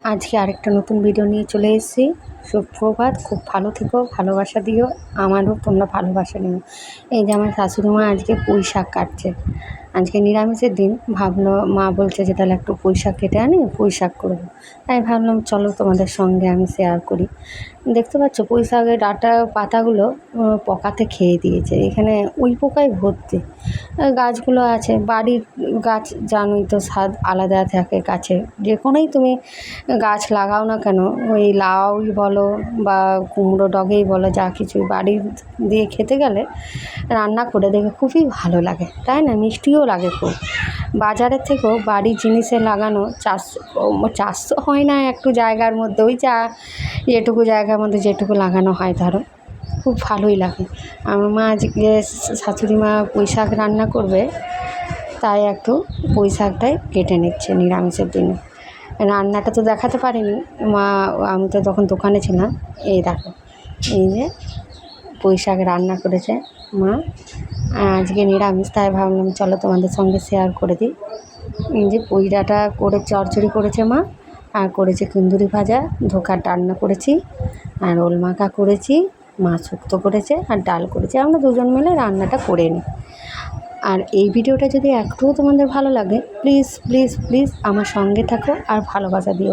আজকে আরেকটা নতুন ভিডিও নিয়ে চলে এসেছি। সুপ্রভাত, খুব ভালো থেকো, ভালোবাসা দিও, আমারও তোমরা ভালোবাসা নিও। এই যে আমার শাশুড়ি মা আজকে পুঁই শাক কাটছে। আজকে নিরামিষের দিন, ভাবলো মা বলছে যে তাহলে একটু পুঁই শাক কেটে আনি, পুঁই শাক করবো। তাই ভাবলাম চলো তোমাদের সঙ্গে আমি শেয়ার করি। দেখতে পাচ্ছ পুঁই শাকের ডাঁটা পাতাগুলো পোকাতে খেয়ে দিয়েছে। এখানে উই পোকায় ভর্তি। গাছগুলো আছে, বাড়ির গাছ জানোই তো, স্বাদ আলাদা থাকে গাছে। যে কোনোই তুমি গাছ লাগাও না কেন, ওই লাউই বলো বা কুমড়ো ডগেই বলো, যা কিছু বাড়ির দিয়ে খেতে গেলে রান্না করে দেখে খুবই ভালো লাগে, তাই না? মিষ্টিও লাগে খুব। বাজারের থেকেও বাড়ির জিনিসে লাগানো চাষ তো হয় না একটু জায়গার মধ্যে, ওই যা যেটুকু জায়গার মধ্যে যেটুকু লাগানো হয়, ধরো খুব ভালোই লাগে। আমার মা আজকে শাশুড়ি মা পুঁই শাক রান্না করবে, তাই একটু পুঁই শাকটাই কেটে নিচ্ছে নিরামিষের দিনে। রান্নাটা তো দেখাতে পারিনি মা, আমি তো তখন দোকানে ছিলাম। এই দেখো, এই যে পুঁই শাক রান্না করেছে মা, আজকে নিরামিষ, তাই ভাবলাম চলো তোমাদের সঙ্গে শেয়ার করে দিই। এই যে পুঁই ডাঁটা করে চচ্চড়ি করেছে মা, আর করেছে কুন্দুরি ভাজা, ধোকার ডালনা করেছি, আর ওল মাখা করেছি, মাছ শুক্তো করেছে, আর ডাল করেছে। আমরা দুজন মিলে রান্নাটা করে নিই। আর এই ভিডিওটা যদি একটুও তোমাদের ভালো লাগে, প্লিজ প্লিজ প্লিজ আমার সঙ্গে থাকো আর ভালোবাসা দিও।